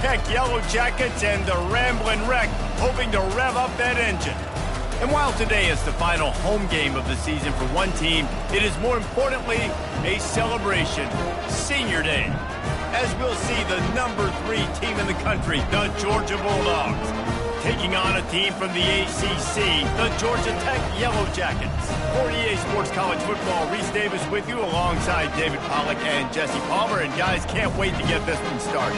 Tech Yellow Jackets and the Ramblin' Wreck hoping to rev up that engine. And while today is the final home game of the season for one team, it is more importantly a celebration, Senior Day, as we'll see the #3 team in the country, the Georgia Bulldogs, taking on a team from the ACC, the Georgia Tech Yellow Jackets. For EA Sports College Football, Reese Davis with you alongside David Pollack and Jesse Palmer. And guys, can't wait to get this one started.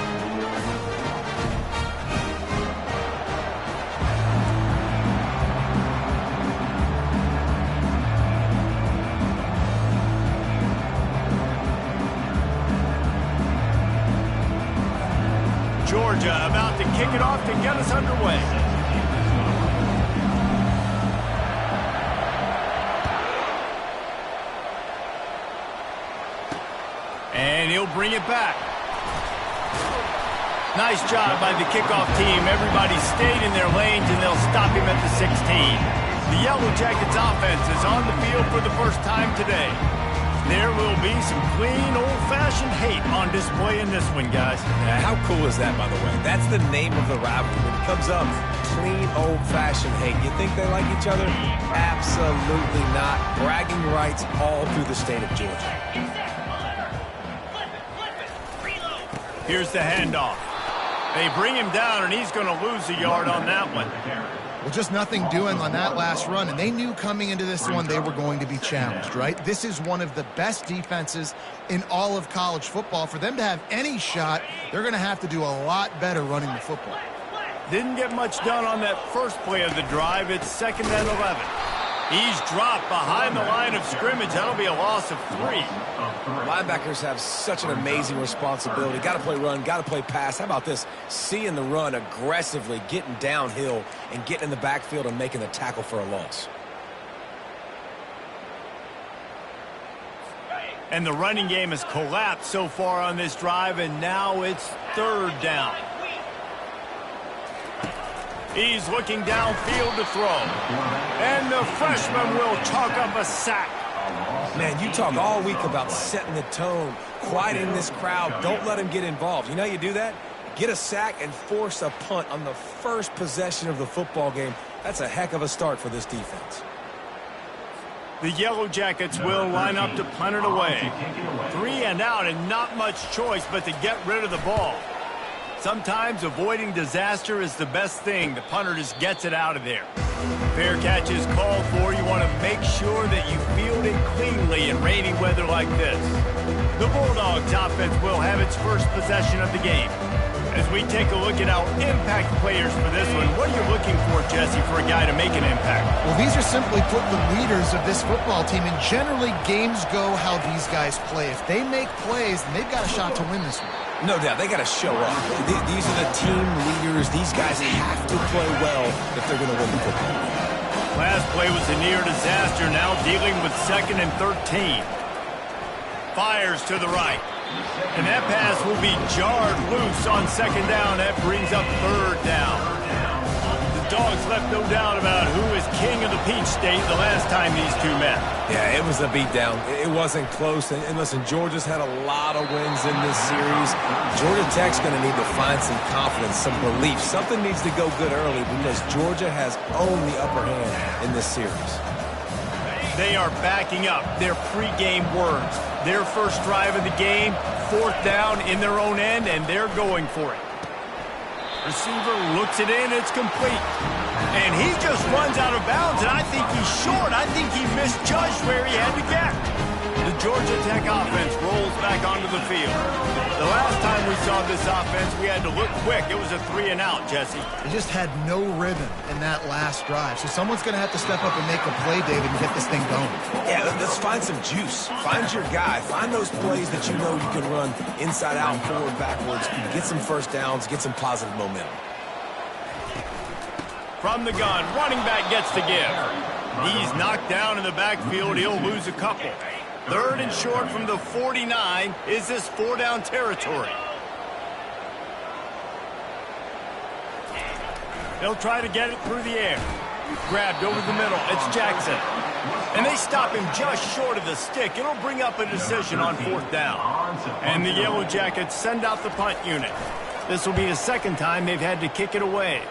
Georgia about to kick it off to get us underway. And he'll bring it back. Nice job by the kickoff team. Everybody stayed in their lanes, and they'll stop him at the 16. The Yellow Jackets offense is on the field for the first time today. There will be some clean, old-fashioned hate on display in this one, guys. Yeah, how cool is that, by the way? That's the name of the rivalry. When it comes up, clean, old-fashioned hate. You think they like each other? Absolutely not. Bragging rights all through the state of Georgia. Here's the handoff. They bring him down, and he's going to lose a yard on that one. Well, just nothing doing on that last run, and they knew coming into this one they were going to be challenged, right? This is one of the best defenses in all of college football. For them to have any shot, they're going to have to do a lot better running the football. Didn't get much done on that first play of the drive. It's 2nd and 11. He's dropped behind the line of scrimmage. That'll be a loss of 3. Linebackers have such an amazing responsibility. Got to play run, got to play pass. How about this? Seeing the run aggressively, getting downhill, and getting in the backfield and making the tackle for a loss. And the running game has collapsed so far on this drive, and now it's 3rd down. He's looking downfield to throw. And the freshman will chalk up a sack. Man, you talk all week about setting the tone, quieting this crowd. Don't let him get involved. You know how you do that? Get a sack and force a punt on the first possession of the football game. That's a heck of a start for this defense. The Yellow Jackets will line up to punt it away. 3 and out, and not much choice but to get rid of the ball. Sometimes avoiding disaster is the best thing. The punter just gets it out of there. Fair catch is called for. You want to make sure that you field it cleanly in rainy weather like this. The Bulldogs offense will have its first possession of the game. As we take a look at our impact players for this one, what are you looking for, Jesse, for a guy to make an impact? Well, these are simply put the leaders of this football team, and generally games go how these guys play. If they make plays, then they've got a shot to win this one. No doubt, they got to show up. These are the team leaders. These guys have to play well if they're going to win the football. Last play was a near disaster, now dealing with 2nd and 13. Fires to the right. And that pass will be jarred loose on 2nd down. That brings up 3rd down. The Dogs left no doubt about who is king of the Peach State the last time these two met. Yeah, it was a beatdown. It wasn't close. And listen, Georgia's had a lot of wins in this series. Georgia Tech's going to need to find some confidence, some belief. Something needs to go good early because Georgia has owned the upper hand in this series. They are backing up their pregame words. Their first drive of the game, 4th down in their own end, and they're going for it. Receiver looks it in, it's complete. And he just runs out of bounds, and I think he's short. I think he misjudged where he had to get. The Georgia Tech offense rolls back onto the field. The last time we saw this offense, we had to look quick. It was a 3 and out, Jesse. They just had no rhythm in that last drive. So someone's going to have to step up and make a play, David, and get this thing going. Yeah, let's find some juice. Find your guy. Find those plays that you know you can run inside out, forward, backwards. Get some first downs. Get some positive momentum. From the gun, running back gets the give. He's knocked down in the backfield. He'll lose a couple. 3rd and short from the 49. Is this 4-down territory? They'll try to get it through the air. Grabbed over the middle. It's Jackson. And they stop him just short of the stick. It'll bring up a decision on 4th down. And the Yellow Jackets send out the punt unit. This will be the second time they've had to kick it away.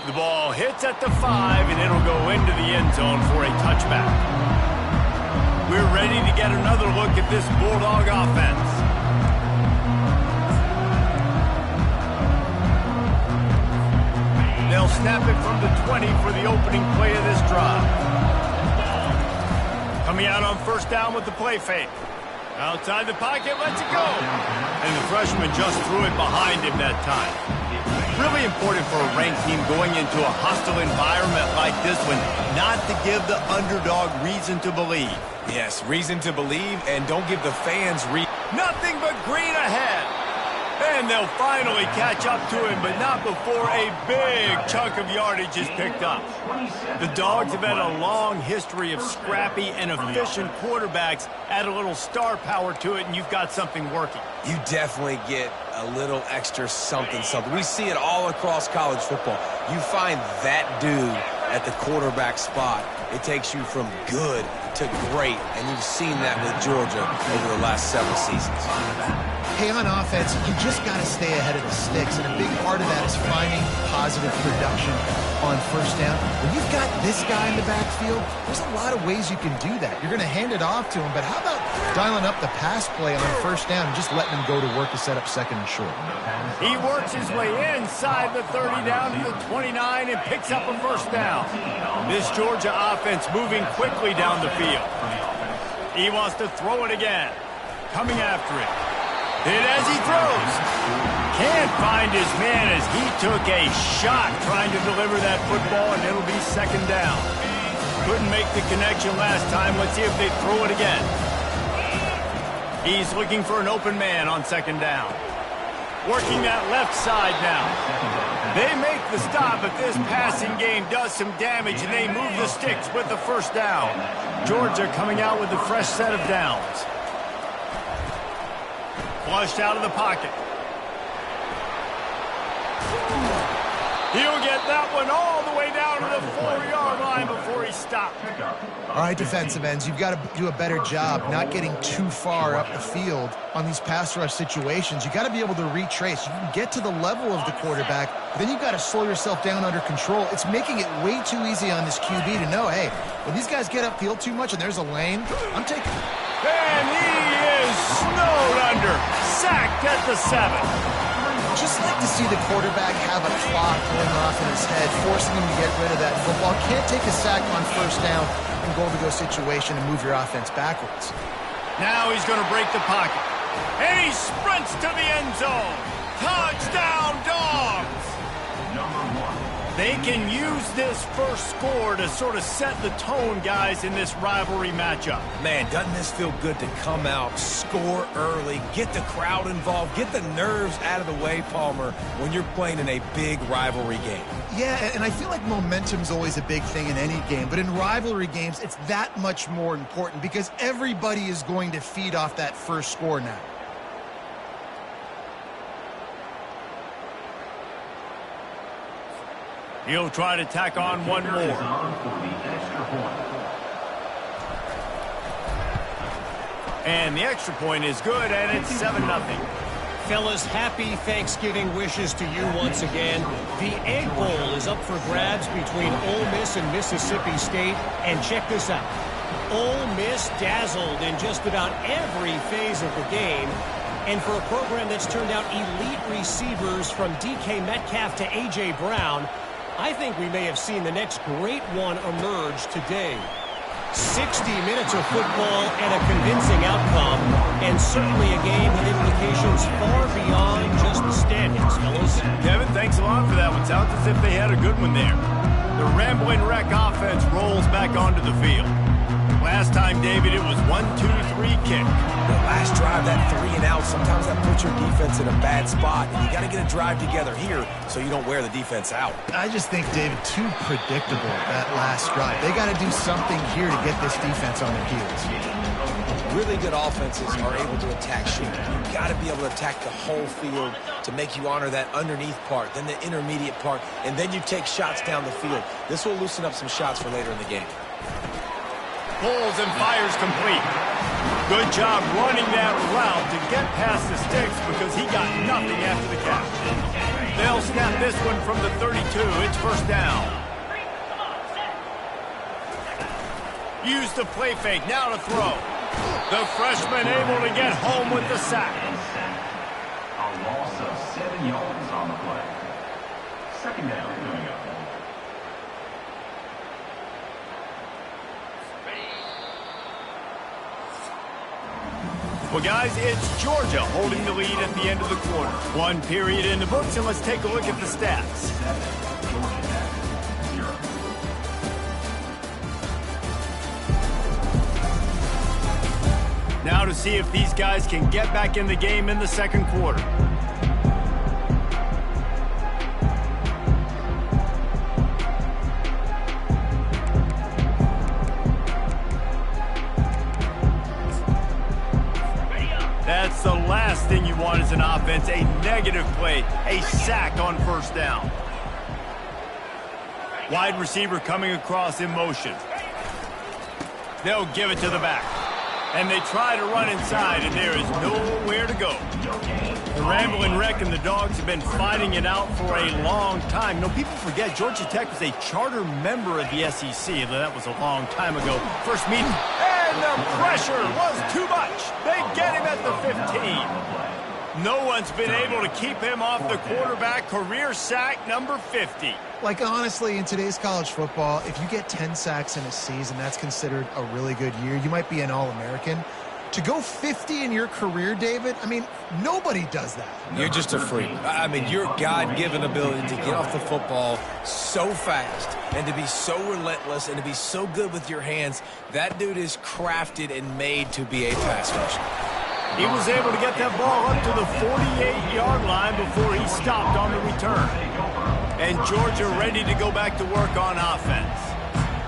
The ball hits at the 5, and it'll go into the end zone for a touchback. We're ready to get another look at this Bulldog offense. They'll snap it from the 20 for the opening play of this drive. Coming out on first down with the play fake. Outside the pocket, lets it go. And the freshman just threw it behind him that time. Really important for a ranked team going into a hostile environment like this one, not to give the underdog reason to believe. Yes, reason to believe, and don't give the fans Nothing but green ahead. And they'll finally catch up to him, but not before a big chunk of yardage is picked up. The Dogs have had a long history of scrappy and efficient quarterbacks. Add a little star power to it, and you've got something working. You definitely get a little extra something. We see it all across college football. You find that dude at the quarterback spot, it takes you from good to great, and you've seen that with Georgia over the last several seasons. Hey, on offense, you just got to stay ahead of the sticks, and a big part of that is finding positive production on first down. When you've got this guy in the backfield, there's a lot of ways you can do that. You're going to hand it off to him, but how about dialing up the pass play on first down and just letting him go to work to set up second and short? He works his way inside the 30 down to the 29 and picks up a first down. This Georgia offense moving quickly down the field. He wants to throw it again. Coming after it. Hit as he throws. Can't find his man as he took a shot trying to deliver that football, and it'll be second down. Couldn't make the connection last time. Let's see if they throw it again. He's looking for an open man on second down. Working that left side now. They make the stop, but this passing game does some damage, and they move the sticks with the first down. Georgia coming out with a fresh set of downs. Flushed out of the pocket. He'll get that one all the way down to the 4-yard line before he stopped. All right, defensive ends, you've got to do a better job not getting too far up the field on these pass rush situations. You've got to be able to retrace. You can get to the level of the quarterback, but then you've got to slow yourself down under control. It's making it way too easy on this QB to know, hey, when these guys get upfield too much and there's a lane, I'm taking it. And he is snowed under. Sacked at the 7. Just like to see the quarterback have a clock going off in his head, forcing him to get rid of that football. Can't take a sack on first down and goal-to-go situation and move your offense backwards. Now he's going to break the pocket. And he sprints to the end zone. Touchdown, Dogs! They can use this first score to sort of set the tone, guys, in this rivalry matchup. Man, doesn't this feel good to come out, score early, get the crowd involved, get the nerves out of the way, Palmer, when you're playing in a big rivalry game? Yeah, and I feel like momentum's always a big thing in any game, but in rivalry games, it's that much more important because everybody is going to feed off that first score now. He'll try to tack on one more. And the extra point is good, and it's 7-0. Fellas, happy Thanksgiving wishes to you once again. The Egg Bowl is up for grabs between Ole Miss and Mississippi State. And check this out. Ole Miss dazzled in just about every phase of the game. And for a program that's turned out elite receivers from DK Metcalf to A.J. Brown, I think we may have seen the next great one emerge today. 60 minutes of football and a convincing outcome, and certainly a game with implications far beyond just the standings, fellas. Kevin, thanks a lot for that one. Sounds as if they had a good one there. The Rambling Wreck offense rolls back onto the field. Last time, David, it was 1-2-3 kick. The last drive, that 3 and out, sometimes that puts your defense in a bad spot. And you got to get a drive together here so you don't wear the defense out. I just think, David, too predictable, that last drive. They got to do something here to get this defense on their heels. Really good offenses are able to attack shooting. You've got to be able to attack the whole field to make you honor that underneath part, then the intermediate part, and then you take shots down the field. This will loosen up some shots for later in the game. Pulls and fires complete. Good job running that route to get past the sticks because he got nothing after the catch. They'll snap this one from the 32. It's first down. Use the play fake. Now to throw. The freshman able to get home with the sack. A loss of 7 yards on the play. Second down coming up. Well, guys, it's Georgia holding the lead at the end of the quarter. One period in the books, and let's take a look at the stats. Now to see if these guys can get back in the game in the second quarter. That's the last thing you want as an offense, a negative play, a sack on first down. Wide receiver coming across in motion. They'll give it to the back. And they try to run inside, and there is nowhere to go. The Rambling Wreck and the Dogs have been fighting it out for a long time. You know, people forget Georgia Tech was a charter member of the SEC. That was a long time ago. First meeting, and the pressure was too much. They get him at the 15. No one's been able to keep him off the quarterback. Career sack number 50. Like, honestly, in today's college football, if you get 10 sacks in a season, that's considered a really good year. You might be an All-American. To go 50 in your career, David, I mean, nobody does that. You're just a freak. I mean, your God-given ability to get off the football so fast and to be so relentless and to be so good with your hands, that dude is crafted and made to be a pass rusher. He was able to get that ball up to the 48-yard line before he stopped on the return. And Georgia ready to go back to work on offense.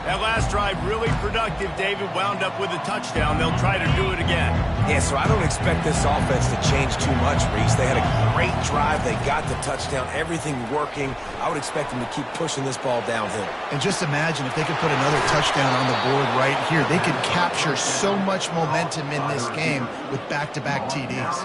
That last drive really productive. David wound up with a touchdown. They'll try to do it again. Yeah, so I don't expect this offense to change too much, Reese. They had a great drive. They got the touchdown. Everything working. I would expect them to keep pushing this ball downhill. And just imagine if they could put another touchdown on the board right here. They could capture so much momentum in this game with back-to-back TDs.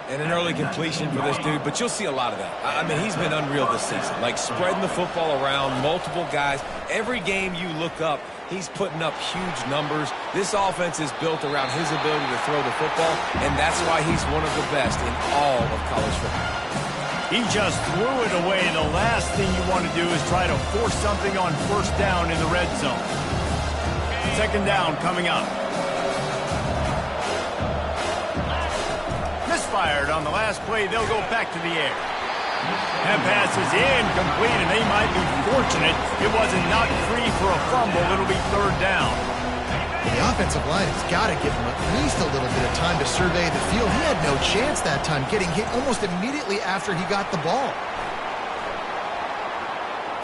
And an early completion for this dude, but you'll see a lot of that. I mean, he's been unreal this season. Like, spreading the football around, multiple guys. Every game you look up, he's putting up huge numbers. This offense is built around his ability to throw the football, and that's why he's one of the best in all of college football. He just threw it away. The last thing you want to do is try to force something on first down in the red zone. Second down coming up. Misfired on the last play. They'll go back to the air. That pass is incomplete, and they might be fortunate it wasn't knocked free for a fumble. It'll be third down. The offensive line has got to give him at least a little bit of time to survey the field. He had no chance that time, getting hit almost immediately after he got the ball.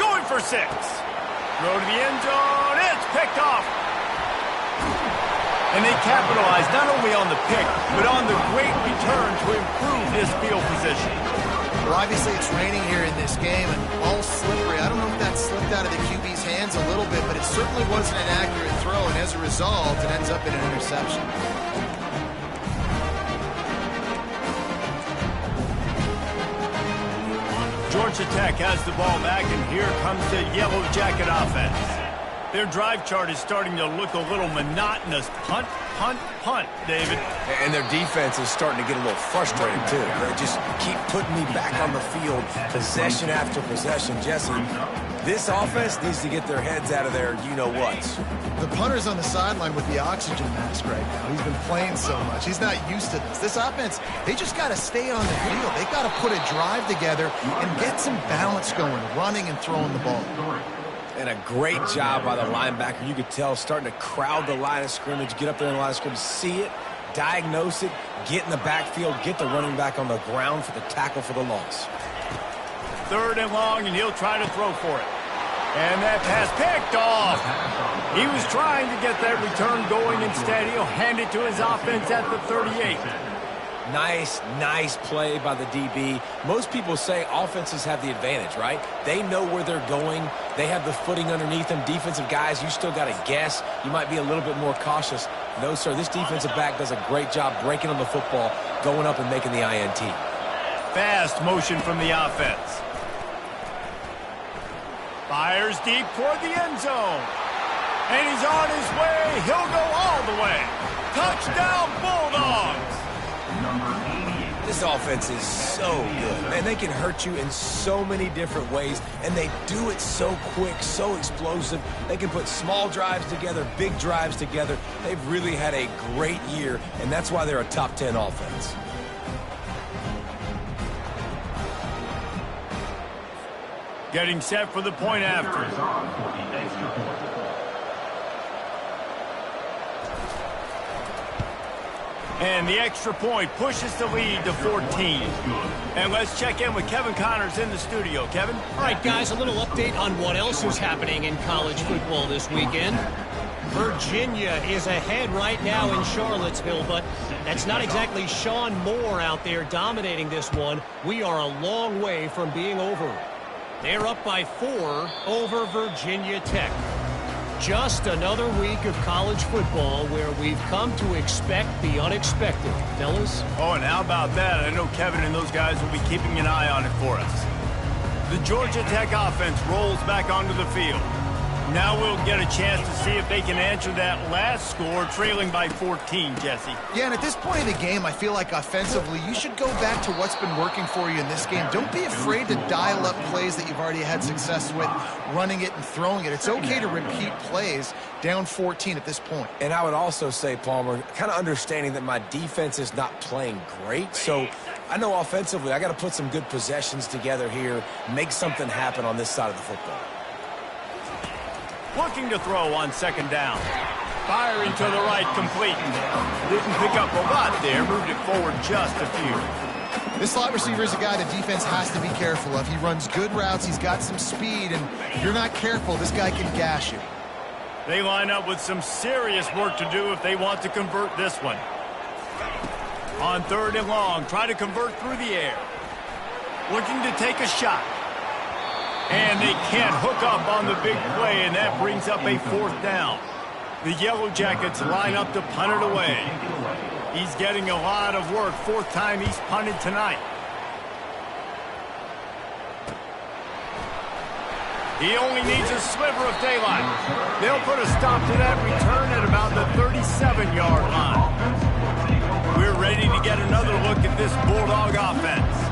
Going for 6. Throw to the end zone. It's picked off. And they capitalized not only on the pick, but on the great return to improve this field position. Well, obviously it's raining here in this game and all slippery. I don't know if that slipped out of the QB's hands a little bit, but it certainly wasn't an accurate throw, and as a result, it ends up in an interception. Georgia Tech has the ball back, and here comes the Yellow Jacket offense. Their drive chart is starting to look a little monotonous. Punt, punt, punt, David. And their defense is starting to get a little frustrated, too. They just keep putting me back on the field, possession after possession. Jesse, this offense needs to get their heads out of their you-know-whats. The punter's on the sideline with the oxygen mask right now. He's been playing so much. He's not used to this. This offense, they just got to stay on the field. They've got to put a drive together and get some balance going, running and throwing the ball. And a great job by the linebacker. You could tell starting to crowd the line of scrimmage, get up there in the line of scrimmage, see it, diagnose it, get in the backfield, get the running back on the ground for the tackle for the loss. Third and long, and he'll try to throw for it. And that pass picked off. He was trying to get that return going. Instead, he'll hand it to his offense at the 38. Nice play by the DB. Most people say offenses have the advantage, right? They know where they're going. They have the footing underneath them. Defensive guys, you still got to guess. You might be a little bit more cautious. No, sir, this defensive back does a great job breaking on the football, going up and making the INT. Fast motion from the offense. Fires deep toward the end zone. And he's on his way. He'll go all the way. Touchdown, Bulldogs. This offense is so good. Man, they can hurt you in so many different ways, and they do it so quick, so explosive. They can put small drives together, big drives together. They've really had a great year, and that's why they're a top 10 offense. Getting set for the point after. And the extra point pushes the lead to 14. And let's check in with Kevin Connors in the studio. Kevin? All right, guys, a little update on what else is happening in college football this weekend. Virginia is ahead right now in Charlottesville, but that's not exactly Sean Moore out there dominating this one. We are a long way from being over. They're up by 4 over Virginia Tech. Just another week of college football where we've come to expect the unexpected, fellas. Oh, and how about that? I know Kevin and those guys will be keeping an eye on it for us. The Georgia Tech offense rolls back onto the field. Now we'll get a chance to see if they can answer that last score, trailing by 14, Jesse. Yeah, and at this point of the game, I feel like offensively, you should go back to what's been working for you in this game. Don't be afraid to dial up plays that you've already had success with, running it and throwing it. It's okay to repeat plays down 14 at this point. And I would also say, Palmer, kind of understanding that my defense is not playing great, so I know offensively I got to put some good possessions together here, make something happen on this side of the football. Looking to throw on second down. Firing to the right, complete. Didn't pick up a lot there, moved it forward just a few. This slot receiver is a guy the defense has to be careful of. He runs good routes, he's got some speed, and if you're not careful, this guy can gash you. They line up with some serious work to do if they want to convert this one. On 3rd and long, try to convert through the air. Looking to take a shot. And they can't hook up on the big play, and that brings up a 4th down. The Yellow Jackets line up to punt it away. He's getting a lot of work. 4th time he's punted tonight. He only needs a sliver of daylight. They'll put a stop to that return at about the 37-yard line. We're ready to get another look at this Bulldog offense.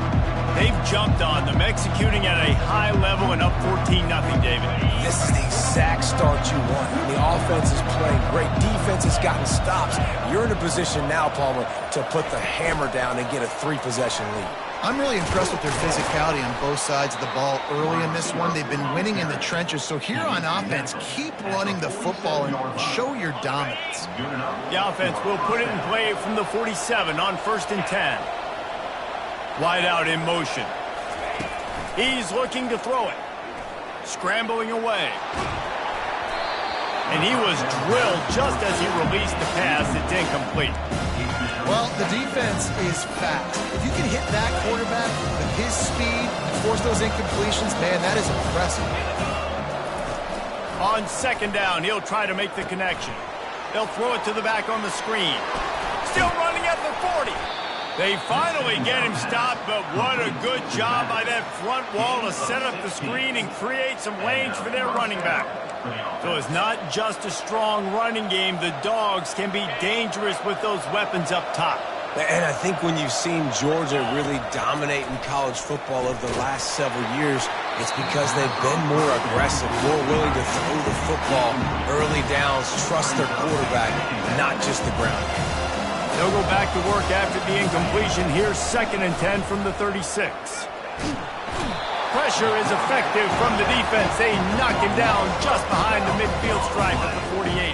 They've jumped on them, executing at a high level and up 14-0, David. This is the exact start you want. The offense is playing great. Defense has gotten stops. You're in a position now, Palmer, to put the hammer down and get a 3-possession lead. I'm really impressed with their physicality on both sides of the ball early in this one. They've been winning in the trenches. So here on offense, keep running the football and show your dominance. The offense will put it in play from the 47 on 1st and 10. Wide out in motion. He's looking to throw it. Scrambling away. And he was drilled just as he released the pass. It's incomplete. Well, the defense is fast. If you can hit that quarterback with his speed and force those incompletions, man, that is impressive. On 2nd down, he'll try to make the connection. They'll throw it to the back on the screen. Still running at the 40. They finally get him stopped, but what a good job by that front wall to set up the screen and create some lanes for their running back. So it's not just a strong running game. The Dogs can be dangerous with those weapons up top. And I think when you've seen Georgia really dominate in college football over the last several years, it's because they've been more aggressive, more willing to throw the football, early downs, trust their quarterback, not just the ground. They'll go back to work after the incompletion. Here's 2nd and 10 from the 36. Pressure is effective from the defense. They knock him down just behind the midfield stripe at the 48.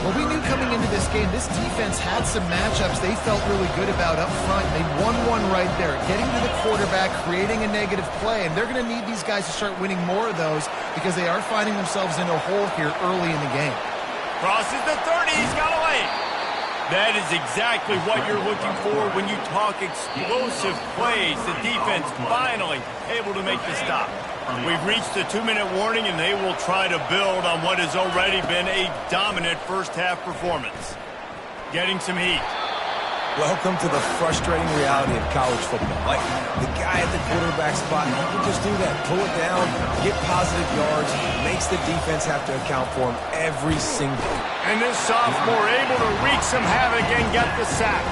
Well, we knew coming into this game, this defense had some matchups they felt really good about up front. They won one right there, getting to the quarterback, creating a negative play, and they're going to need these guys to start winning more of those because they are finding themselves in a hole here early in the game. Crosses the 30. He's got away. That is exactly what you're looking for when you talk explosive plays. The defense finally able to make the stop. We've reached the 2-minute warning, and they will try to build on what has already been a dominant first-half performance. Getting some heat. Welcome to the frustrating reality of college football. Like, the guy at the quarterback spot, he can just do that. Pull it down, get positive yards, makes the defense have to account for him every single. And this sophomore able to wreak some havoc and get the sack.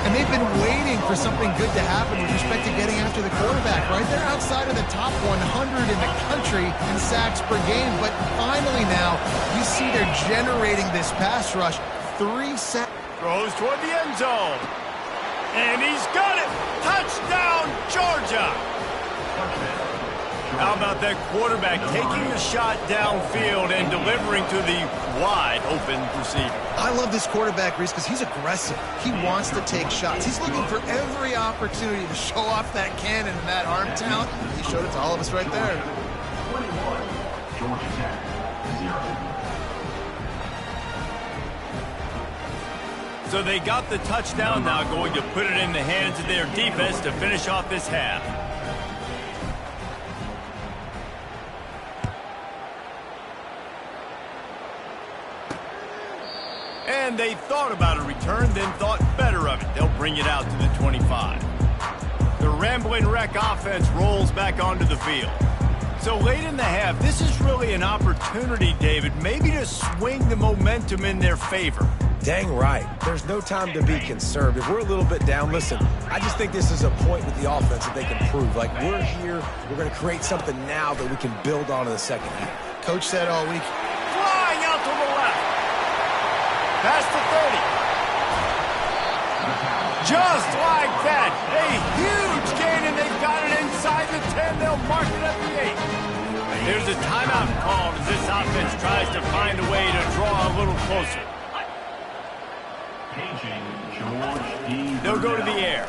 And they've been waiting for something good to happen with respect to getting after the quarterback, right? They're outside of the top 100 in the country in sacks per game, but finally now you see they're generating this pass rush. 3 sacks. Throws toward the end zone. And he's got it. Touchdown, Georgia. How about that quarterback taking the shot downfield and delivering to the wide-open receiver? I love this quarterback, Reese, because he's aggressive. He wants to take shots. He's looking for every opportunity to show off that cannon and that arm talent. He showed it to all of us right there. 21, Georgia Tech, 0. So they got the touchdown, now going to put it in the hands of their defense to finish off this half. And they thought about a return, then thought better of it. They'll bring it out to the 25. The Rambling Wreck offense rolls back onto the field. So late in the half, this is really an opportunity, David, maybe to swing the momentum in their favor. Dang right. There's no time to be conservative. We're a little bit down. Listen, I just think this is a point with the offense that they can prove. Like, we're here, we're going to create something now that we can build on in the second half. Coach said all week. Flying out to the left. Past the 30. Just like that. A huge gain, and they've got it inside the 10. They'll mark it at the 8. There's a timeout called as this offense tries to find a way to draw a little closer. They'll go to the air.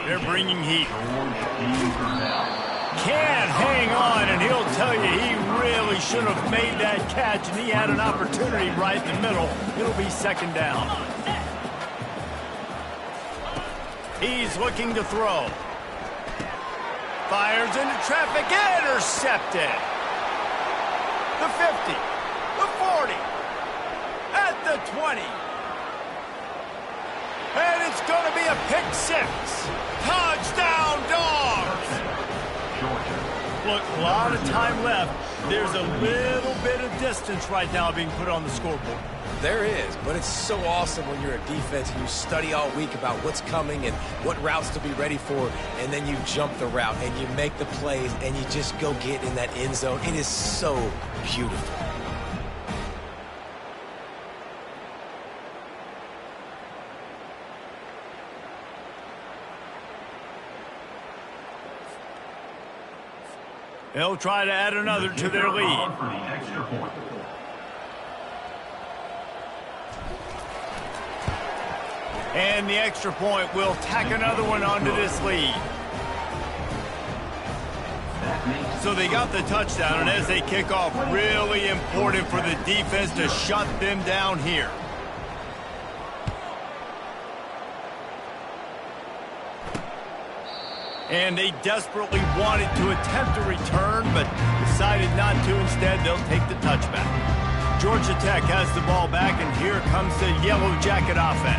They're bringing heat. Can hang on, and he'll tell you he really should have made that catch, and he had an opportunity right in the middle. It'll be second down. He's looking to throw. Fires into traffic, intercepted. The 50, the 40, at the 20. And it's going to be a pick 6. Touchdown, Dogs! Look, a lot of time left. There's a little bit of distance right now being put on the scoreboard. There is, but it's so awesome when you're a defense and you study all week about what's coming and what routes to be ready for, and then you jump the route and you make the plays and you just go get in that end zone. It is so beautiful. They'll try to add another to their lead. And the extra point will tack another one onto this lead. So they got the touchdown, and as they kick off, really important for the defense to shut them down here. And they desperately wanted to attempt a return, but decided not to. Instead, they'll take the touchback. Georgia Tech has the ball back, and here comes the Yellow Jacket offense.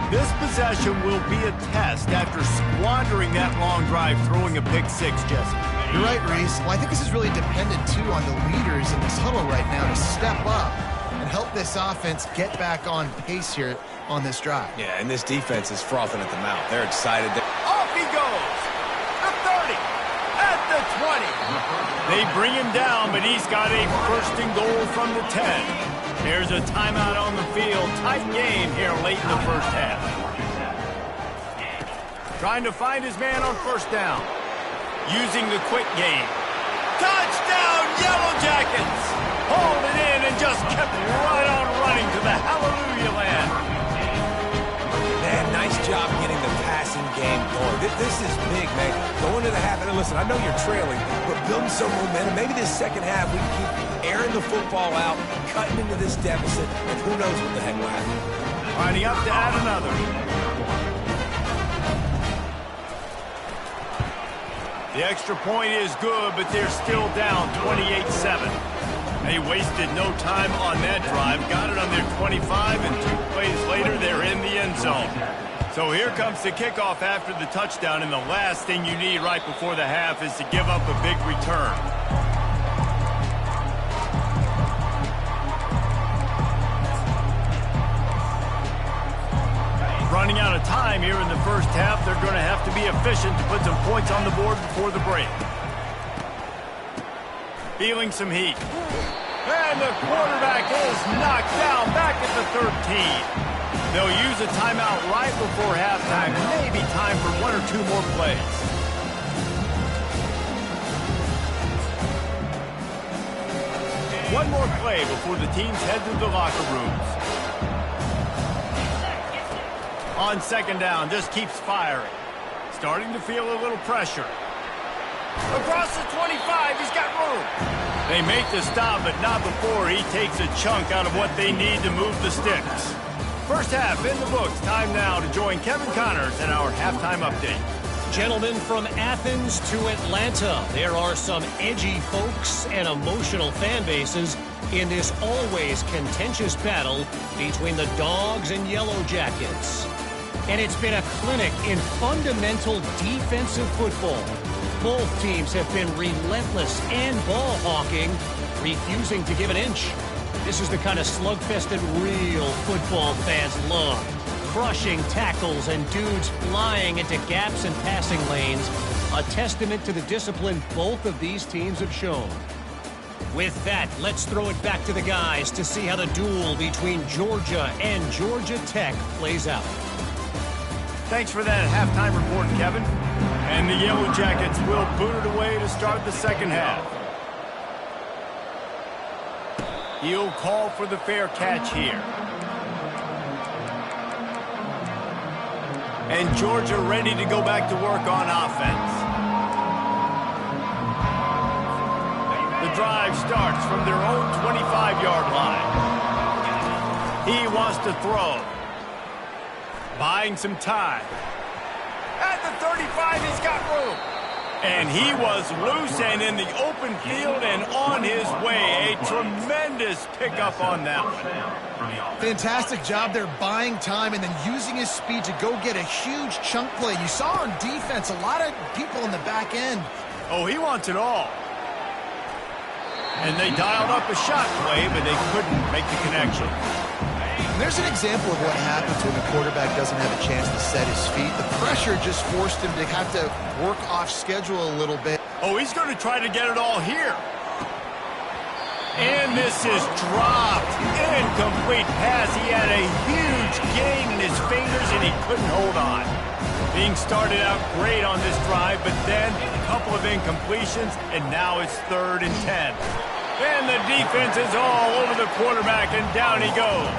This possession will be a test after squandering that long drive, throwing a pick 6, Jesse. You're right, Reese. Well, I think this is really dependent, too, on the leaders in this huddle right now to step up and help this offense get back on pace here on this drive. Yeah, and this defense is frothing at the mouth. They're excited. Off he goes. The 30. At the 20. They bring him down, but he's got a first and goal from the 10. There's a timeout on the field. Tight game here late in the first half. Trying to find his man on first down. Using the quick game. Touchdown, Yellow Jackets! Hauled it in and just kept right on running to the hallelujah land. Man, nice job getting the passing game going. This is big, man. Going to the half, and listen, I know you're trailing, but building some momentum. Maybe this second half we can keep airing the football out, cutting into this deficit, and who knows what the heck will happen. Lining up to add another. The extra point is good, but they're still down 28-7. They wasted no time on that drive. Got it on their 25, and 2 plays later, they're in the end zone. So here comes the kickoff after the touchdown, and the last thing you need right before the half is to give up a big return. Running out of time here in the first half. They're going to have to be efficient to put some points on the board before the break. Feeling some heat. And the quarterback is knocked down back at the 13. They'll use a timeout right before halftime. Maybe time for 1 or 2 more plays. One more play before the teams head to the locker rooms. On second down, just keeps firing. Starting to feel a little pressure. Across the 25, he's got room. They make the stop, but not before he takes a chunk out of what they need to move the sticks. First half in the books. Time now to join Kevin Connors in our halftime update. Gentlemen, from Athens to Atlanta, there are some edgy folks and emotional fan bases in this always contentious battle between the Dogs and Yellow Jackets. And it's been a clinic in fundamental defensive football. Both teams have been relentless and ball hawking, refusing to give an inch. This is the kind of slugfest that real football fans love. Crushing tackles and dudes flying into gaps and passing lanes. A testament to the discipline both of these teams have shown. With that, let's throw it back to the guys to see how the duel between Georgia and Georgia Tech plays out. Thanks for that halftime report, Kevin. And the Yellow Jackets will boot it away to start the second half. He'll call for the fair catch here. And Georgia ready to go back to work on offense. The drive starts from their own 25-yard line. He wants to throw. Buying some time. At the 35, he's got room. And he was loose and in the open field and on his way. A tremendous pickup on that one. Fantastic job there buying time and then using his speed to go get a huge chunk play. You saw on defense a lot of people in the back end. Oh, he wants it all. And they dialed up a shot play, but they couldn't make the connection. There's an example of what happens when the quarterback doesn't have a chance to set his feet. The pressure just forced him to have to work off schedule a little bit. Oh, he's going to try to get it all here. And this is dropped. Incomplete pass. He had a huge gain in his fingers, and he couldn't hold on. Being started out great on this drive, but then a couple of incompletions, and now it's 3rd and 10. And the defense is all over the quarterback, and down he goes.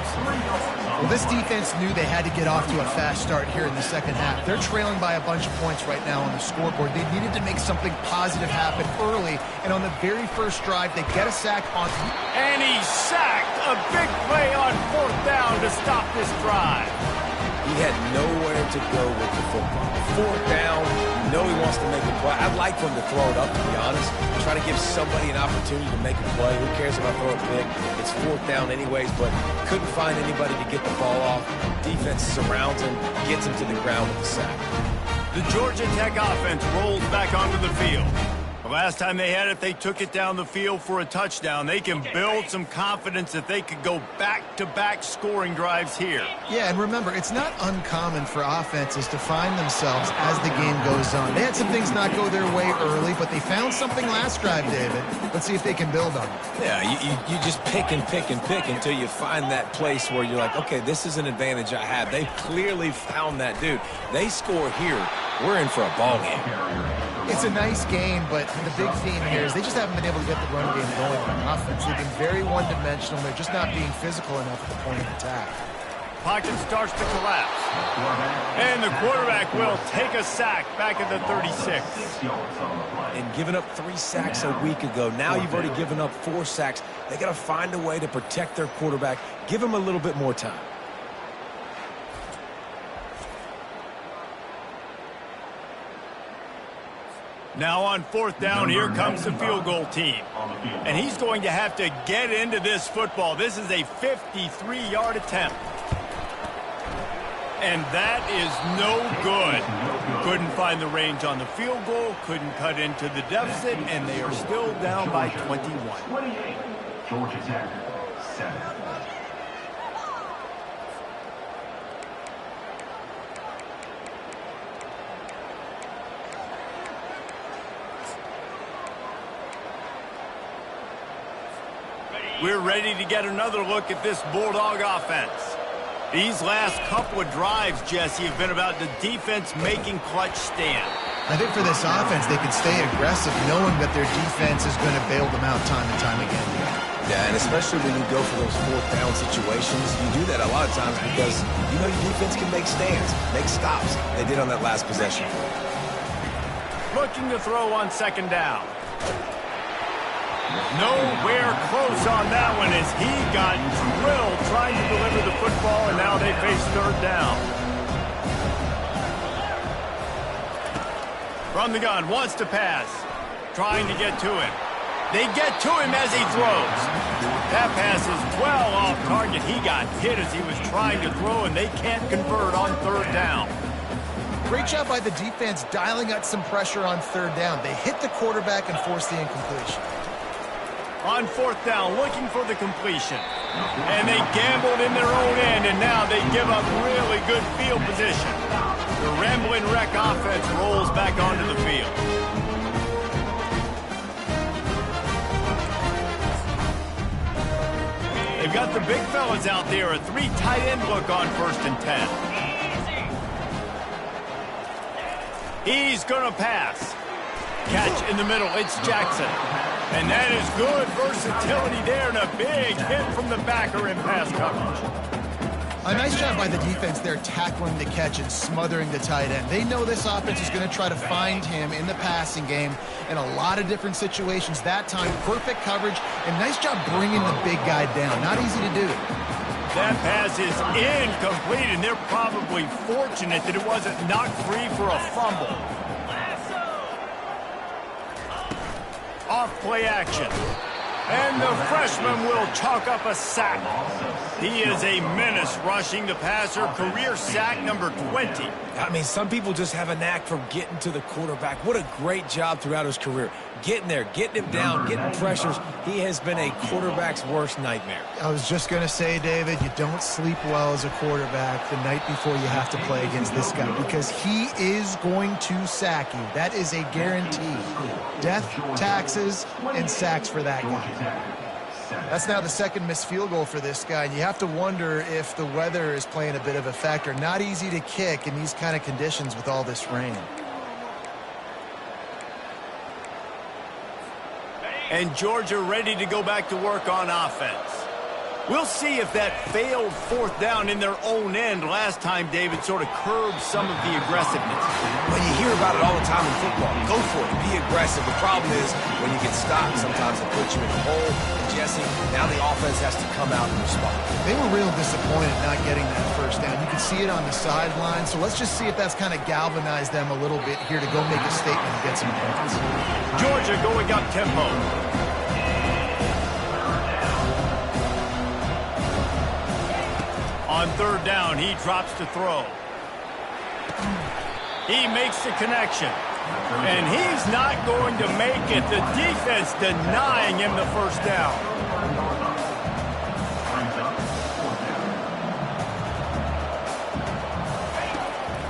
Well, this defense knew they had to get off to a fast start here in the second half. They're trailing by a bunch of points right now on the scoreboard. They needed to make something positive happen early, and on the very first drive, they get a sack on. And he's sacked. A big play on 4th down to stop this drive. He had nowhere to go with the football. 4th down, you know he wants to make a play. I'd like for him to throw it up, to be honest. Try to give somebody an opportunity to make a play. Who cares if I throw it big? It's 4th down anyways, but couldn't find anybody to get the ball off. Defense surrounds him, gets him to the ground with the sack. The Georgia Tech offense rolls back onto the field. The last time they had it, they took it down the field for a touchdown. They can build some confidence that they could go back-to-back scoring drives here. Yeah, and remember, it's not uncommon for offenses to find themselves as the game goes on. They had some things not go their way early, but they found something last drive, David. Let's see if they can build on it. Yeah, you just pick and pick and pick until you find that place where you're like, okay, this is an advantage I have. They clearly found that, dude. They score here, we're in for a ball game. It's a nice game, but the big theme here is they just haven't been able to get the run game going on offense. They've been very one-dimensional. They're just not being physical enough at the point of attack. Pocket starts to collapse. And the quarterback will take a sack back at the 36. And giving up 3 sacks a week ago. Now you've already given up 4 sacks. They got to find a way to protect their quarterback. Give him a little bit more time. Now on 4th down, here comes the field goal team. And he's going to have to get into this football. This is a 53-yard attempt. And that is no good. Couldn't find the range on the field goal, couldn't cut into the deficit, and they are still down by 21. 28, Georgia Tech, 7. We're ready to get another look at this Bulldog offense. These last couple of drives, Jesse, have been about the defense making clutch stand. I think for this offense, they can stay aggressive knowing that their defense is going to bail them out time and time again. Yeah, and especially when you go for those 4th down situations, you do that a lot of times because you know your defense can make stands, make stops. They did on that last possession. Looking to throw on 2nd down. Nowhere close on that one as he got drilled trying to deliver the football, and now they face 3rd down. From the gun, wants to pass. Trying to get to him. They get to him as he throws. That pass is well off target. He got hit as he was trying to throw, and they can't convert on 3rd down. Great job by the defense dialing up some pressure on 3rd down. They hit the quarterback and forced the incompletion. On 4th down, looking for the completion. And they gambled in their own end, and now they give up really good field position. The Rambling Wreck offense rolls back onto the field. They've got the big fellas out there, a 3 tight end look on 1st and 10. He's going to pass. Catch in the middle, it's Jackson. And that is good versatility there, and a big hit from the backer in pass coverage. A nice job by the defense there tackling the catch and smothering the tight end. They know this offense is going to try to find him in the passing game in a lot of different situations. That time, perfect coverage, and nice job bringing the big guy down. Not easy to do. That pass is incomplete, and they're probably fortunate that it wasn't knocked free for a fumble. Off play action. And the freshman will chalk up a sack. He is a menace rushing the passer. Career sack number 20. I mean, some people just have a knack for getting to the quarterback. What a great job throughout his career. Getting there, getting him down, getting pressures. He has been a quarterback's worst nightmare. I was just going to say, David, you don't sleep well as a quarterback the night before you have to play against this guy because he is going to sack you. That is a guarantee. Death, taxes, and sacks for that guy. That's now the 2nd missed field goal for this guy. And you have to wonder if the weather is playing a bit of a factor. Not easy to kick in these kind of conditions with all this rain. And Georgia ready to go back to work on offense. We'll see if that failed 4th down in their own end last time, David, sort of curbed some of the aggressiveness. Well, you hear about it all the time in football. Go for it. Be aggressive. The problem is when you get stopped, sometimes it puts you in a hole. And Jesse, now the offense has to come out and respond. They were real disappointed not getting that 1st down. You can see it on the sideline. So let's just see if that's kind of galvanized them a little bit here to go make a statement and get some points. Georgia going up tempo. On 3rd down, he drops to throw. He makes the connection. And he's not going to make it. The defense denying him the 1st down.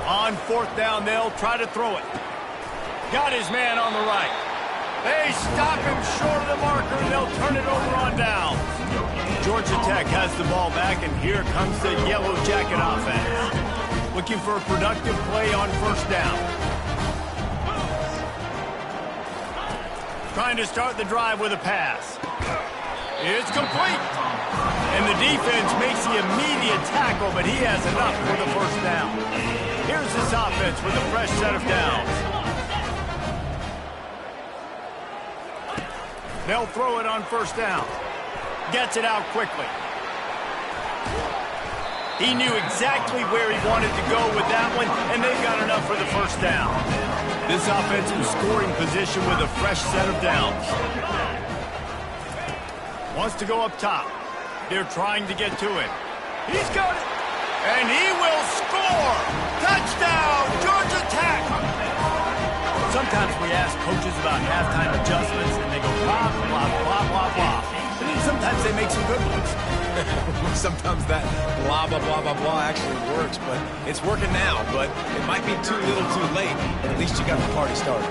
On 4th down, they'll try to throw it. Got his man on the right. They stop him short of the marker, and they'll turn it over on down. Georgia Tech has the ball back, and here comes the Yellow Jacket offense. Looking for a productive play on 1st down. Trying to start the drive with a pass. It's complete. And the defense makes the immediate tackle, but he has enough for the 1st down. Here's this offense with a fresh set of downs. They'll throw it on 1st down. Gets it out quickly. He knew exactly where he wanted to go with that one, and they've got enough for the 1st down. This offensive scoring position with a fresh set of downs. Wants to go up top. They're trying to get to it. He's got it. And he will score. Touchdown, Georgia Tech. Sometimes we ask coaches about halftime adjustments, and they go blah, blah, blah, blah, blah. But then sometimes they make some good ones. Sometimes that blah, blah, blah, blah, blah actually works, but it's working now. But it might be too little too late, but at least you got the party started.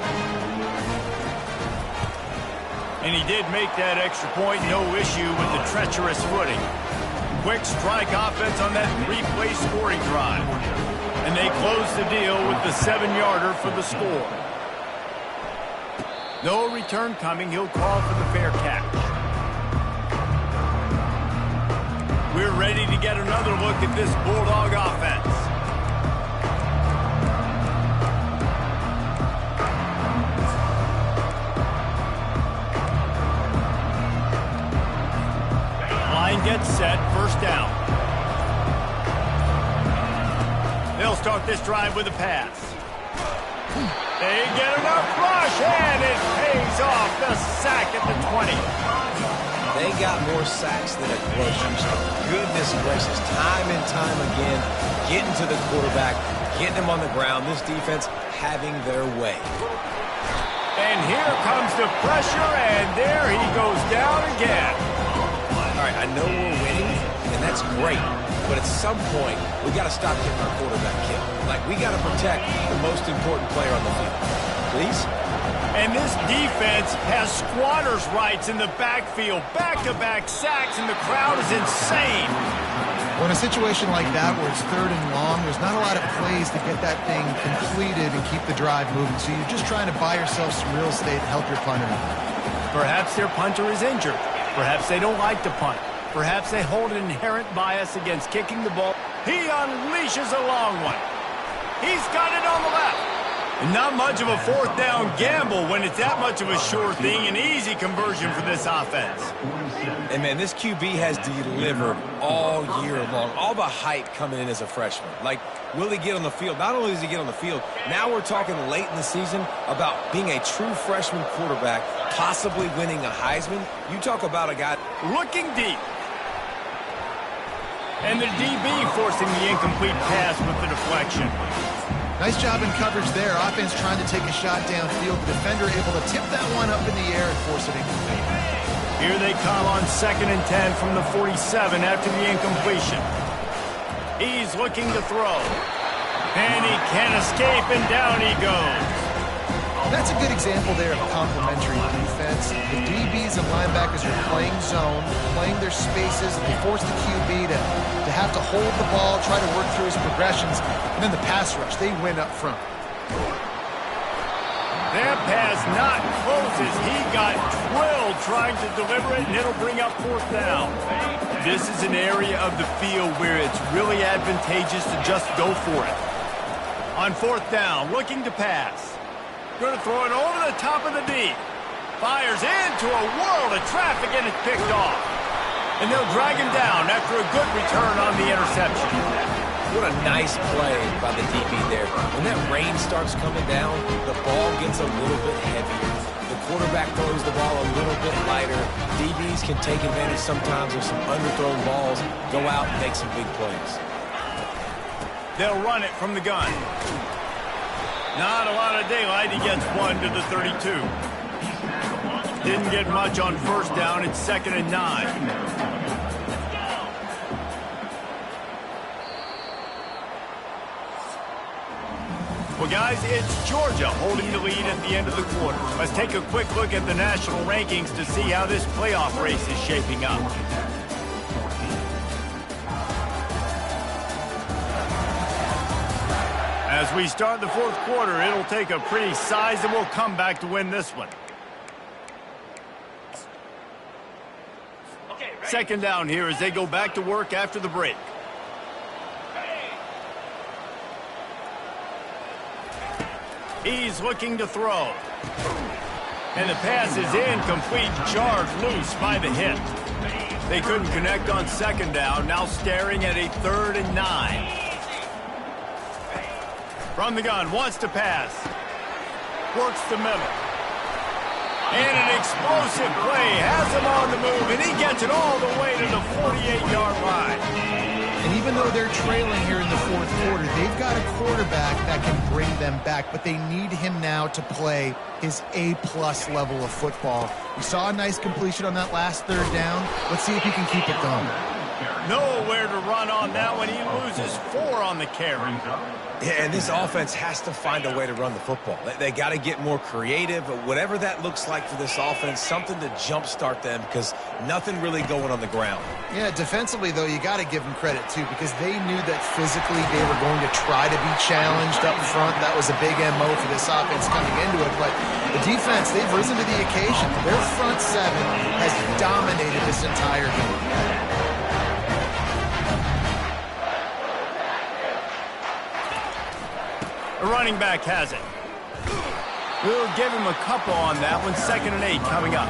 And he did make that extra point, no issue with the treacherous footing. Quick strike offense on that 3-play scoring drive. And they close the deal with the 7-yarder for the score. No return coming. He'll call for the fair catch. We're ready to get another look at this Bulldog offense. Line gets set, first down. They'll start this drive with a pass. They get enough rush, and it pays off. The sack at the 20. They got more sacks than a grocery store. Goodness gracious, time and time again, getting to the quarterback, getting him on the ground. This defense having their way. And here comes the pressure, and there he goes down again. All right, I know we're winning, and that's great. But at some point, we got to stop getting our quarterback killed. Like, we got to protect the most important player on the field. Please? And this defense has squatters' rights in the backfield. Back-to-back sacks, and the crowd is insane. Well, in a situation like that where it's 3rd and long, there's not a lot of plays to get that thing completed and keep the drive moving. So you're just trying to buy yourself some real estate and help your punter. Perhaps their punter is injured. Perhaps they don't like to punt. Perhaps they hold an inherent bias against kicking the ball. He unleashes a long one. He's got it on the left. And not much of a 4th down gamble when it's that much of a sure thing. An easy conversion for this offense. And, man, this QB has delivered all year long. All the hype coming in as a freshman. Like, will he get on the field? Not only does he get on the field, now we're talking late in the season about being a true freshman quarterback, possibly winning a Heisman. You talk about a guy looking deep. And the DB forcing the incomplete pass with the deflection. Nice job in coverage there. Offense trying to take a shot downfield. The defender able to tip that one up in the air and force it incomplete. Here they come on 2nd and 10 from the 47 after the incompletion. He's looking to throw. And he can't escape, and down he goes. That's a good example there of complementary defense. The DBs and linebackers are playing zone, playing their spaces, and they force the QB to have to hold the ball, try to work through his progressions, and then the pass rush, they win up front. That pass not close as he got drilled trying to deliver it, and it'll bring up 4th down. This is an area of the field where it's really advantageous to just go for it. On 4th down, looking to pass. Going to throw it over the top of the D. Fires into a world of traffic, and it's picked off. And they'll drag him down after a good return on the interception. What a nice play by the DB there. When that rain starts coming down, the ball gets a little bit heavier. The quarterback throws the ball a little bit lighter. DBs can take advantage sometimes of some underthrown balls, go out and make some big plays. They'll run it from the gun. Not a lot of daylight. He gets 1 to the 32. Didn't get much on 1st down. It's 2nd and 9. Well, guys, it's Georgia holding the lead at the end of the quarter. Let's take a quick look at the national rankings to see how this playoff race is shaping up. As we start the 4th quarter, it'll take a pretty sizable comeback to win this one. 2nd down here as they go back to work after the break. He's looking to throw. And the pass is incomplete, charged loose by the hit. They couldn't connect on 2nd down, now staring at a 3rd and 9. From the gun, wants to pass. Works the middle. And an explosive play has him on the move, and he gets it all the way to the 48-yard line. And even though they're trailing here in the fourth quarter, they've got a quarterback that can bring them back, but they need him now to play his A-plus level of football. We saw a nice completion on that last third down. Let's see if he can keep it going. Nowhere to run on that one. He loses 4 on the carry. Yeah, and this offense has to find a way to run the football. They got to get more creative, whatever that looks like for this offense, something to jumpstart them because nothing really going on the ground. Yeah, defensively, though, you got to give them credit, too, because they knew that physically they were going to try to be challenged up front. That was a big MO for this offense coming into it. But the defense, they've risen to the occasion. Their front seven has dominated this entire game. The running back has it. We'll give him a couple on that one. 2nd and 8 coming up.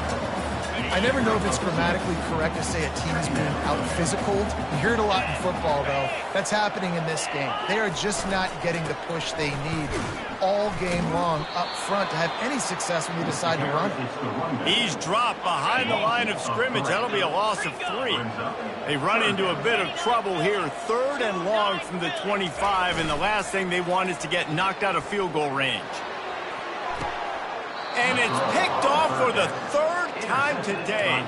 I never know if it's grammatically correct to say a team is being out-physicaled. You hear it a lot in football, though. That's happening in this game. They are just not getting the push they need all game long up front to have any success when they decide to run. He's dropped behind the line of scrimmage. That'll be a loss of 3. They run into a bit of trouble here. 3rd and long from the 25, and the last thing they want is to get knocked out of field goal range. And it's picked off for the 3rd time today.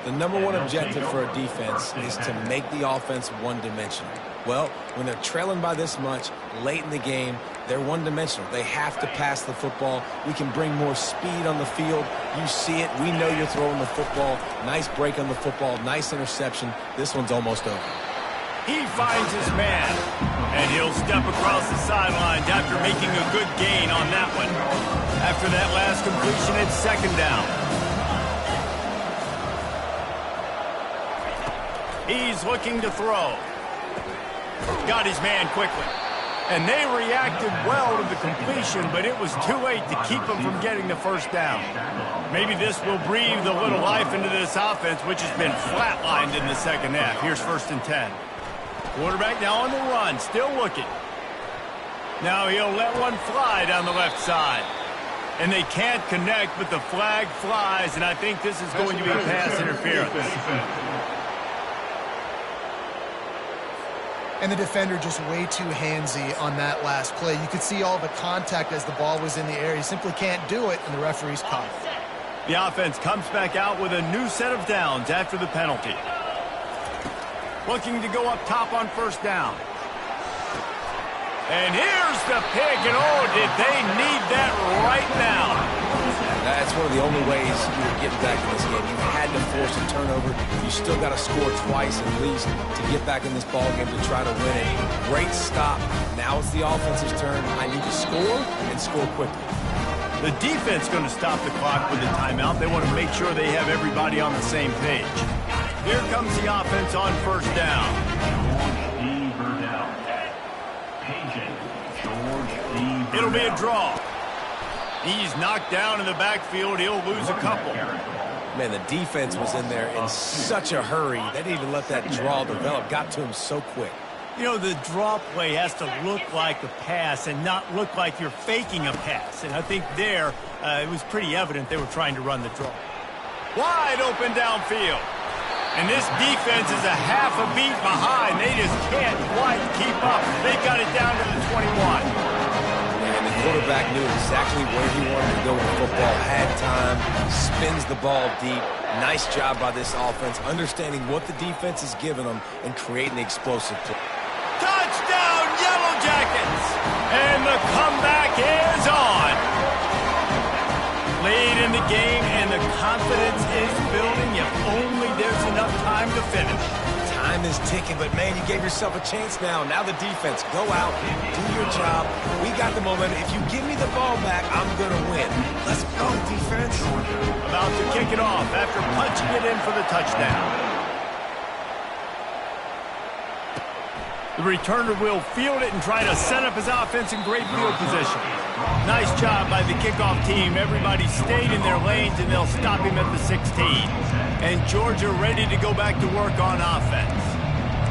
The number one objective for a defense is to make the offense one-dimensional. Well, when they're trailing by this much late in the game, they're one-dimensional. They have to pass the football. We can bring more speed on the field. You see it. We know you're throwing the football. Nice break on the football. Nice interception. This one's almost over. He finds his man, and he'll step across the sidelines after making a good gain on that one. After that last completion, it's 2nd down. He's looking to throw. Got his man quickly. And they reacted well to the completion, but it was too late to keep him from getting the 1st down. Maybe this will breathe a little life into this offense, which has been flatlined in the 2nd half. Here's 1st and 10. Quarterback now on the run, still looking. Now he'll let one fly down the left side. And they can't connect, but the flag flies, and I think this is going to be pass interference. And the defender just way too handsy on that last play. You could see all the contact as the ball was in the air. He simply can't do it, and the referee's caught it. The offense comes back out with a new set of downs after the penalty. Looking to go up top on 1st down. And here's the pick, and oh, did they need that right now. That's one of the only ways you were getting back in this game. You had to force a turnover. You still got to score twice at least to get back in this ball game to try to win it. Great stop. Now it's the offense's turn. I need to score and score quickly. The defense going to stop the clock with a timeout. They want to make sure they have everybody on the same page. Here comes the offense on 1st down. It'll be a draw. He's knocked down in the backfield. He'll lose a couple. Man, the defense was in there in such a hurry. They didn't even let that draw develop. Got to him so quick. You know, the draw play has to look like a pass and not look like you're faking a pass. And I think there, it was pretty evident they were trying to run the draw. Wide open downfield. And this defense is a half a beat behind. They just can't quite keep up. They got it down to the 21. And the quarterback knew exactly where he wanted to go with the football. Had time, spins the ball deep. Nice job by this offense, understanding what the defense is giving them and creating the explosive play. Touchdown, Yellow Jackets! And the comeback is on. Late in the game, and the confidence is building if only there's enough time to finish. Time is ticking, but man, you gave yourself a chance now. Now the defense, go out, do your job. We got the momentum. If you give me the ball back, I'm going to win. Let's go, defense. About to kick it off after punching it in for the touchdown. The returner will field it and try to set up his offense in great field position. Nice job by the kickoff team. Everybody stayed in their lanes, and they'll stop him at the 16. And Georgia ready to go back to work on offense.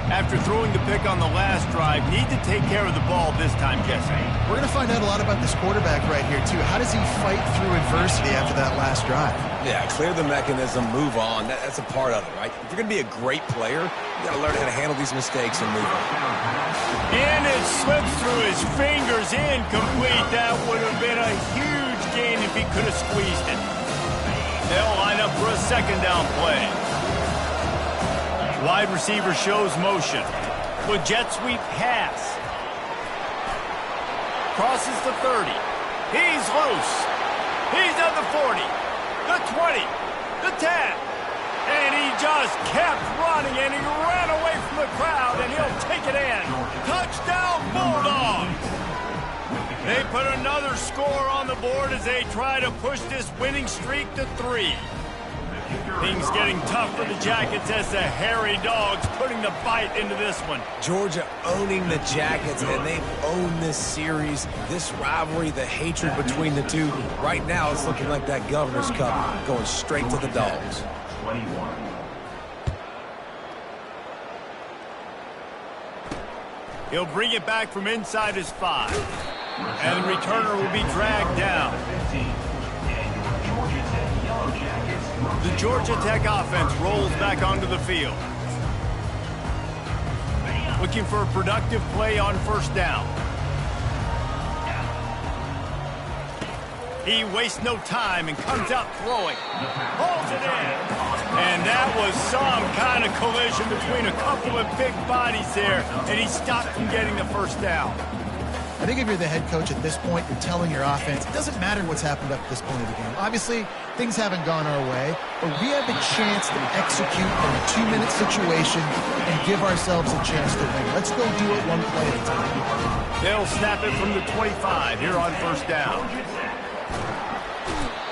After throwing the pick on the last drive, need to take care of the ball this time, Jesse. We're going to find out a lot about this quarterback right here, too. How does he fight through adversity after that last drive? Yeah, clear the mechanism, move on. That's a part of it, right? If you're going to be a great player, you got to learn how to handle these mistakes and move on. And it slips through his fingers, incomplete. That would have been a huge gain if he could have squeezed it. They'll line up for a second down play. Wide receiver shows motion. With jet sweep pass. Crosses the 30. He's loose. He's at the 40. The 20. The 10. And he just kept running, and he ran away from the crowd, and he'll take it in. Touchdown, Bulldogs! They put another score on the board as they try to push this winning streak to 3. Things getting tough for the Jackets as the hairy dogs putting the bite into this one. Georgia owning the Jackets, and they've owned this series, this rivalry, the hatred between the two. Right now, it's looking like that Governor's Cup going straight to the Dogs. 21. He'll bring it back from inside his 5. And the returner will be dragged down. The Georgia Tech offense rolls back onto the field. Looking for a productive play on first down. He wastes no time and comes out throwing. Holds it in. And that was some kind of collision between a couple of big bodies there, and he stopped from getting the first down. I think if you're the head coach at this point, you're telling your offense, it doesn't matter what's happened up to this point of the game. Obviously, things haven't gone our way, but we have a chance to execute in a 2-minute situation and give ourselves a chance to win. Let's go do it one play at a time. They'll snap it from the 25 here on first down.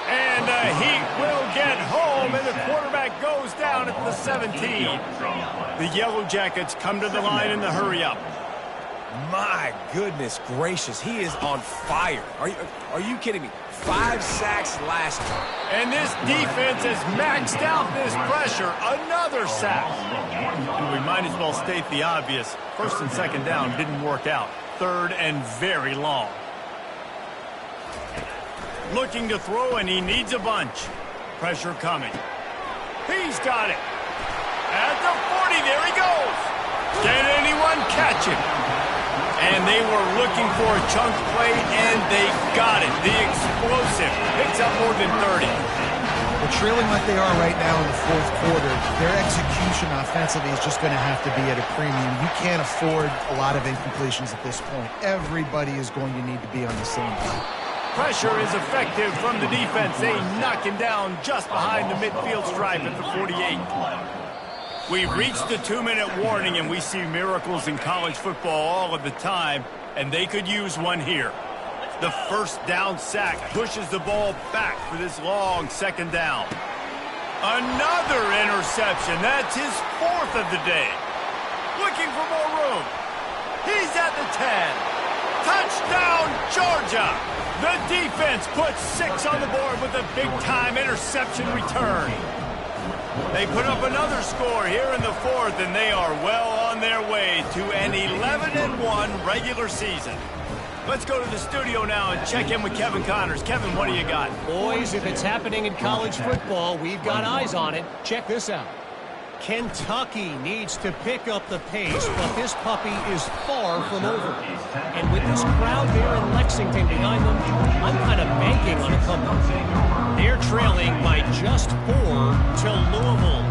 And the Heat will get home, and the quarterback goes down at the 17. The Yellow Jackets come to the line in the hurry-up. My goodness gracious, he is on fire. Are you kidding me? 5 sacks last time. And this defense has maxed out this pressure. Another sack. We might as well state the obvious. First and second down didn't work out. Third and very long. Looking to throw, and he needs a bunch. Pressure coming. He's got it. At the 40, there he goes. Can anyone catch him? And they were looking for a chunk play, and they got it. The explosive picks up more than 30. Well, trailing like they are right now in the fourth quarter, their execution offensively is just going to have to be at a premium. You can't afford a lot of incompletions at this point. Everybody is going to need to be on the same team. Pressure is effective from the defense. They knock him down just behind the midfield stripe at the 48. We've reached the 2-minute warning, and we see miracles in college football all of the time, and they could use one here. The first down sack pushes the ball back for this long second down. Another interception. That's his 4th of the day. Looking for more room. He's at the 10. Touchdown, Georgia! The defense puts 6 on the board with a big-time interception return. They put up another score here in the 4th, and they are well on their way to an 11-1 regular season. Let's go to the studio now and check in with Kevin Connors. Kevin, what do you got? Boys, if it's happening in college football, we've got eyes on it. Check this out. Kentucky needs to pick up the pace, but this puppy is far from over. And with this crowd there in Lexington behind them, I'm kind of banking on a comeback. They're trailing by just 4 to Louisville.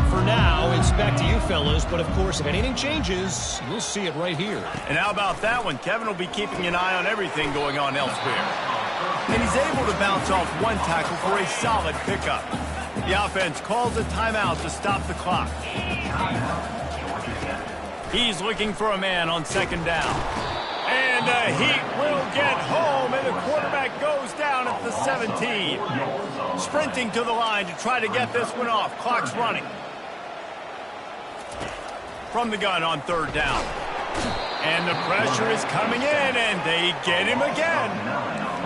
For now, it's back to you fellas, but of course, if anything changes, you'll see it right here. And how about that one? Kevin will be keeping an eye on everything going on elsewhere. And he's able to bounce off one tackle for a solid pickup. The offense calls a timeout to stop the clock. He's looking for a man on second down. And the Heat will get home, and the quarterback goes down at the 17. Sprinting to the line to try to get this one off. Clock's running. From the gun on third down. And the pressure is coming in, and they get him again.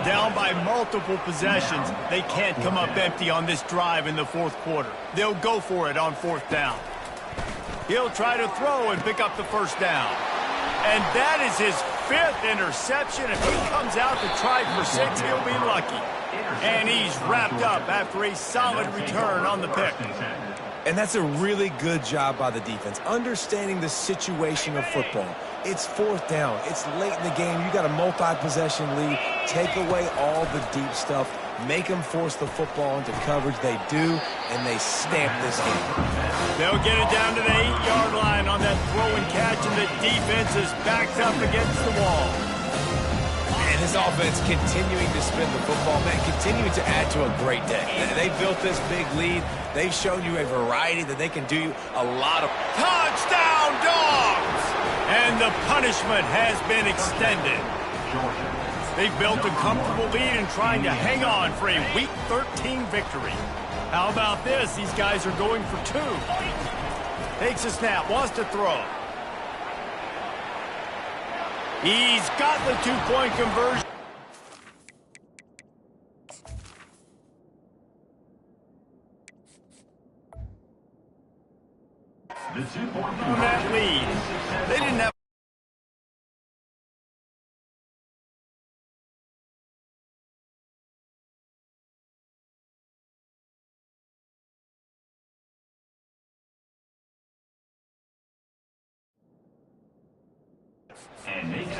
Down by multiple possessions. They can't come up empty on this drive in the fourth quarter. They'll go for it on fourth down. He'll try to throw and pick up the first down. And that is his 5th interception. If he comes out to try for 6, he'll be lucky. And he's wrapped up after a solid return on the pick. And that's a really good job by the defense, understanding the situation of football. It's 4th down. It's late in the game. You got a multi-possession lead. Take away all the deep stuff. Make them force the football into coverage. They do, and they stamp this game. They'll get it down to the 8-yard line on that throw and catch, and the defense is backed up against the wall. And this offense continuing to spin the football, man, continuing to add to a great day. They built this big lead. They've shown you a variety that they can do you a lot of. Touchdown, Dogs! And the punishment has been extended. They've built a comfortable lead and trying to hang on for a Week 13 victory. How about this? These guys are going for 2. Takes a snap, wants to throw. He's got the 2-point conversion. The 2-point On that lead. They didn't have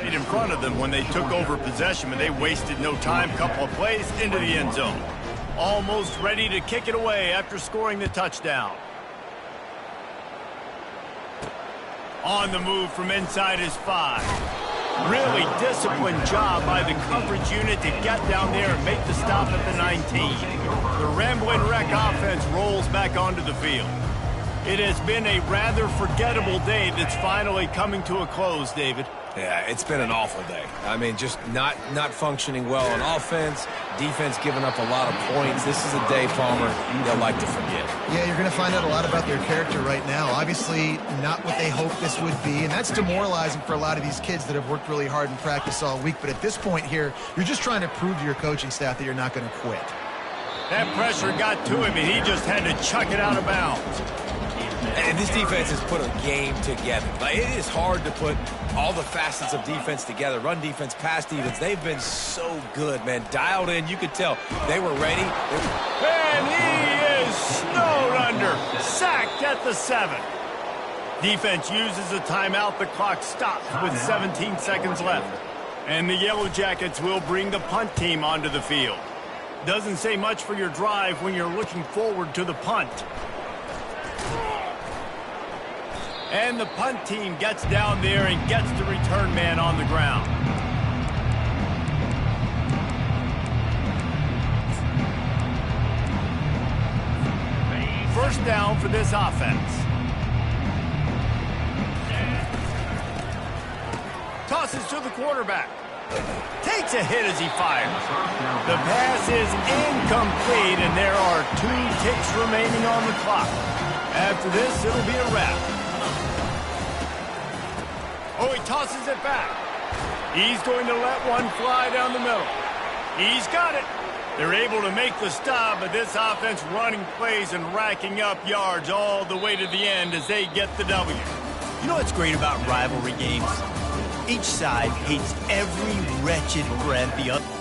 in front of them when they took over possession, but they wasted no time. Couple of plays into the end zone. Almost ready to kick it away after scoring the touchdown. On the move from inside his 5. Really disciplined job by the coverage unit to get down there and make the stop at the 19. The Ramblin' Wreck offense rolls back onto the field. It has been a rather forgettable day that's finally coming to a close, David. Yeah, it's been an awful day. I mean, just not functioning well on offense, defense giving up a lot of points. This is a day, Palmer, they'll like to forget. Yeah, you're going to find out a lot about their character right now. Obviously, not what they hoped this would be, and that's demoralizing for a lot of these kids that have worked really hard in practice all week. But at this point here, you're just trying to prove to your coaching staff that you're not going to quit. That pressure got to him, and he just had to chuck it out of bounds. And this defense has put a game together. Like, it is hard to put all the facets of defense together. Run defense, pass defense. They've been so good, man. Dialed in. You could tell they were ready. And he is snowed under. Sacked at the 7. Defense uses a timeout. The clock stops with 17 seconds left. And the Yellow Jackets will bring the punt team onto the field. Doesn't say much for your drive when you're looking forward to the punt. And the punt team gets down there and gets the return man on the ground. First down for this offense. Tosses to the quarterback. Takes a hit as he fires. The pass is incomplete, and there are 2 ticks remaining on the clock. After this, it'll be a wrap. Oh, he tosses it back. He's going to let one fly down the middle. He's got it. They're able to make the stop, but this offense running plays and racking up yards all the way to the end as they get the W. You know what's great about rivalry games? Each side hates every wretched breath the other.